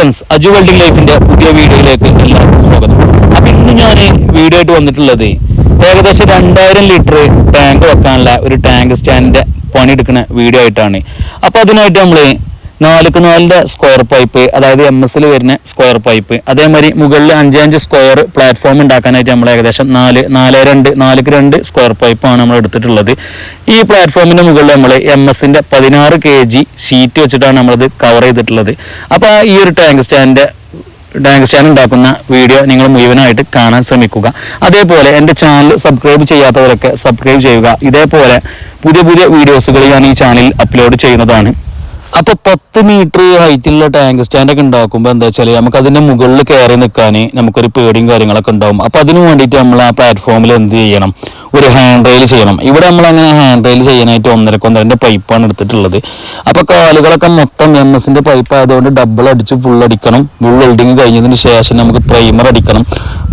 Friends, Aju welding ലൈഫിന്റെ പുതിയ വീഡിയോയിലേക്ക് എല്ലാവർക്കും സ്വാഗതം. അപ്പൊ ഇന്ന് ഞാൻ വീഡിയോ ആയിട്ട് വന്നിട്ടുള്ളത് ഏകദേശം 2000 ലിറ്റർ ടാങ്ക് വെക്കാനുള്ള ഒരു ടാങ്ക് സ്റ്റാൻഡിന്റെ പണിയെടുക്കുന്ന വീഡിയോ ആയിട്ടാണ്. അപ്പൊ അതിനായിട്ട് നമ്മള് 4x4 സ്ക്വയർ പൈപ്പ്, അതായത് MS വരുന്ന സ്ക്വയർ പൈപ്പ്, അതേമാതിരി മുകളിൽ 5x5 സ്ക്വയർ പ്ലാറ്റ്ഫോം ഉണ്ടാക്കാനായിട്ട് നമ്മൾ ഏകദേശം 4x2 സ്ക്വയർ പൈപ്പാണ് നമ്മൾ എടുത്തിട്ടുള്ളത്. ഈ പ്ലാറ്റ്ഫോമിന്റെ മുകളിൽ നമ്മൾ MS-ന്റെ 16 kg ഷീറ്റ് വെച്ചിട്ടാണ് നമ്മളത് കവർ ചെയ്തിട്ടുള്ളത്. അപ്പോൾ ഈ ഒരു ടാങ്ക് സ്റ്റാൻഡ് ഉണ്ടാക്കുന്ന വീഡിയോ നിങ്ങൾ മുഴുവനായിട്ട് കാണാൻ ശ്രമിക്കുക. അതേപോലെ എൻ്റെ ചാനൽ സബ്സ്ക്രൈബ് ചെയ്യാത്തവരൊക്കെ സബ്സ്ക്രൈബ് ചെയ്യുക. ഇതേപോലെ പുതിയ വീഡിയോസുകൾ ഞാൻ ഈ ചാനലിൽ അപ്ലോഡ് ചെയ്യുന്നതാണ്. അപ്പോൾ 10 മീറ്റർ ഹൈറ്റിലുള്ള ടാങ്ക് സ്റ്റാൻഡൊക്കെ ഉണ്ടാക്കുമ്പോൾ എന്താ വെച്ചാൽ നമുക്ക് അതിൻ്റെ മുകളിൽ കയറി നിൽക്കാൻ നമുക്കൊരു പേടിയും കാര്യങ്ങളൊക്കെ ഉണ്ടാവും. അപ്പോൾ അതിന് വേണ്ടിയിട്ട് നമ്മൾ ആ പ്ലാറ്റ്ഫോമിൽ എന്ത് ചെയ്യണം, ഒരു ഹാൻഡ് റെയിൽ ചെയ്യണം. ഇവിടെ നമ്മൾ അങ്ങനെ ഹാൻഡ് റെയിൽ ചെയ്യാനായിട്ട് 1.5 പൈപ്പാണ് എടുത്തിട്ടുള്ളത്. അപ്പോൾ കാലുകളൊക്കെ മൊത്തം MS-ന്റെ പൈപ്പ് ആയതുകൊണ്ട് ഡബിൾ അടിച്ച് ഫുൾ അടിക്കണം. ഫുൾ വെൽഡിങ് കഴിഞ്ഞതിന് ശേഷം നമുക്ക് പ്രൈമർ അടിക്കണം.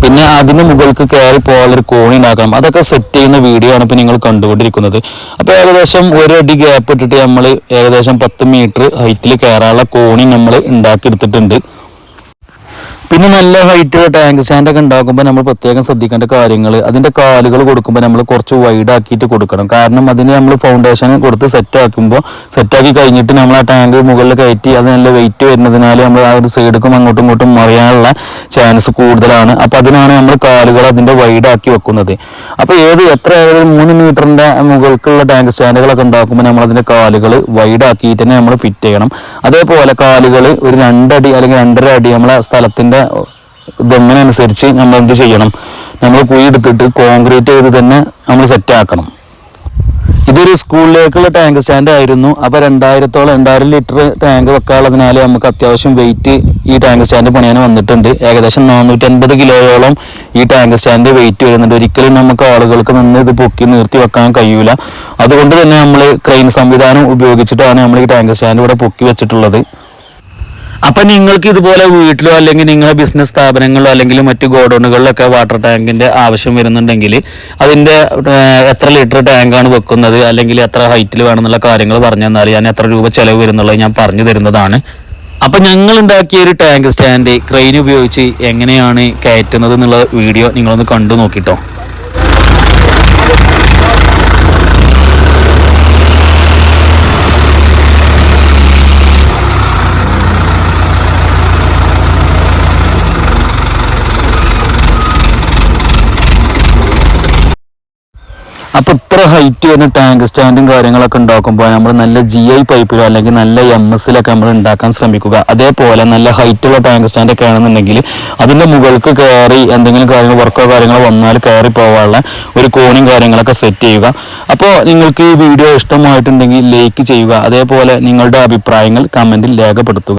പിന്നെ അതിന് മുകൾക്ക് കയറി പോകാനുള്ളൊരു കോണി ഉണ്ടാക്കണം. അതൊക്കെ സെറ്റ് ചെയ്യുന്ന വീഡിയോ ആണ് ഇപ്പോൾ നിങ്ങൾ കണ്ടുകൊണ്ടിരിക്കുന്നത്. അപ്പോൾ ഏകദേശം 1 അടി ഗ്യാപ്പ് ഇട്ടിട്ട് നമ്മൾ ഏകദേശം 10 മീറ്റർ ഹൈറ്റിൽ കയറാനുള്ള കോണി നമ്മൾ ഉണ്ടാക്കിയെടുത്തിട്ടുണ്ട്. പിന്നെ നല്ല ഹൈറ്റുള്ള ടാങ്ക് സ്റ്റാൻഡൊക്കെ ഉണ്ടാക്കുമ്പോൾ നമ്മൾ പ്രത്യേകം ശ്രദ്ധിക്കേണ്ട കാര്യങ്ങൾ, അതിൻ്റെ കാലുകൾ കൊടുക്കുമ്പോൾ നമ്മൾ കുറച്ച് വൈഡ് ആക്കിയിട്ട് കൊടുക്കണം. കാരണം അതിന് നമ്മൾ ഫൗണ്ടേഷൻ കൊടുത്ത് സെറ്റാക്കി കഴിഞ്ഞിട്ട് നമ്മൾ ആ ടാങ്ക് മുകളിൽ കയറ്റി അത് നല്ല വെയിറ്റ് വരുന്നതിനാൽ നമ്മൾ ആ ഒരു സൈഡിലും അങ്ങോട്ടും ഇങ്ങോട്ടും മറിയാനുള്ള ചാൻസ് കൂടുതലാണ്. അപ്പോൾ അതിനാണ് നമ്മൾ കാലുകൾ അതിൻ്റെ വൈഡാക്കി വെക്കുന്നത്. അപ്പോൾ എത്ര 3 മീറ്ററിൻ്റെ മുകൾക്കുള്ള ടാങ്ക് സ്റ്റാൻഡുകളൊക്കെ ഉണ്ടാക്കുമ്പോൾ നമ്മൾ അതിൻ്റെ കാലുകൾ വൈഡാക്കിയിട്ട് തന്നെ നമ്മൾ ഫിറ്റ് ചെയ്യണം. അതേപോലെ കാലുകൾ ഒരു 2 അടി അല്ലെങ്കിൽ 2.5 അടി നമ്മളെ സ്ഥലത്തിൻ്റെ ഇതെങ്ങനെയനുസരിച്ച് നമ്മൾ എന്ത് ചെയ്യണം, നമ്മൾ കുഴി എടുത്തിട്ട് കോൺക്രീറ്റ് ചെയ്ത് തന്നെ നമ്മൾ സെറ്റ് ആക്കണം. ഇതൊരു സ്കൂളിലേക്കുള്ള ടാങ്ക് സ്റ്റാൻഡ് ആയിരുന്നു. അപ്പോൾ 2000 ലിറ്റർ ടാങ്ക് വെക്കാനുള്ളതിനാൽ നമുക്ക് അത്യാവശ്യം വെയിറ്റ് ഈ ടാങ്ക് സ്റ്റാൻഡ് പണിയാൻ വന്നിട്ടുണ്ട്. ഏകദേശം 450 കിലോയോളം ഈ ടാങ്ക് സ്റ്റാൻഡ് വെയിറ്റ് വരുന്നുണ്ട്. ഒരിക്കലും നമുക്ക് ആളുകൾക്ക് നിന്ന് ഇത് പൊക്കി നിർത്തി വെക്കാൻ കഴിയൂല. അതുകൊണ്ട് തന്നെ നമ്മൾ ക്രെയിൻ സംവിധാനം ഉപയോഗിച്ചിട്ടാണ് നമ്മൾ ഈ ടാങ്ക് സ്റ്റാൻഡ് ഇവിടെ പൊക്കി വെച്ചിട്ടുള്ളത്. അപ്പം നിങ്ങൾക്ക് ഇതുപോലെ വീട്ടിലോ അല്ലെങ്കിൽ നിങ്ങളുടെ ബിസിനസ് സ്ഥാപനങ്ങളിലോ അല്ലെങ്കിൽ മറ്റ് ഗോഡൗണുകളിലൊക്കെ വാട്ടർ ടാങ്കിൻ്റെ ആവശ്യം വരുന്നുണ്ടെങ്കിൽ അതിൻ്റെ എത്ര ലിറ്റർ ടാങ്കാണ് വെക്കുന്നത്, അല്ലെങ്കിൽ എത്ര ഹൈറ്റിൽ വേണമെന്നുള്ള കാര്യങ്ങൾ പറഞ്ഞു തന്നാൽ ഞാൻ എത്ര രൂപ ചിലവ് വരുന്നുള്ളത് ഞാൻ പറഞ്ഞു തരുന്നതാണ്. അപ്പം ഞങ്ങൾ ഉണ്ടാക്കിയ ഒരു ടാങ്ക് സ്റ്റാൻഡ് ക്രെയിൻ ഉപയോഗിച്ച് എങ്ങനെയാണ് കയറ്റുന്നത് എന്നുള്ള വീഡിയോ നിങ്ങളൊന്ന് കണ്ടു നോക്കിട്ടോ. അപ്പോൾ ഇത്ര ഹൈറ്റ് വരുന്ന ടാങ്ക് സ്റ്റാൻഡും കാര്യങ്ങളൊക്കെ ഉണ്ടാക്കുമ്പോൾ നമ്മൾ നല്ല GI പൈപ്പിലോ അല്ലെങ്കിൽ നല്ല MS-ലൊക്കെ നമ്മൾ ഉണ്ടാക്കാൻ ശ്രമിക്കുക. അതേപോലെ നല്ല ഹൈറ്റുള്ള ടാങ്ക് സ്റ്റാൻഡൊക്കെ ആണെന്നുണ്ടെങ്കിൽ അതിൻ്റെ മുകൾക്ക് കയറി എന്തെങ്കിലും വർക്കോ കാര്യങ്ങളോ വന്നാൽ കയറി പോകാനുള്ള ഒരു കോണിയും കാര്യങ്ങളൊക്കെ സെറ്റ് ചെയ്യുക. അപ്പോൾ നിങ്ങൾക്ക് ഈ വീഡിയോ ഇഷ്ടമായിട്ടുണ്ടെങ്കിൽ ലൈക്ക് ചെയ്യുക. അതേപോലെ നിങ്ങളുടെ അഭിപ്രായങ്ങൾ കമൻറ്റിൽ രേഖപ്പെടുത്തുക.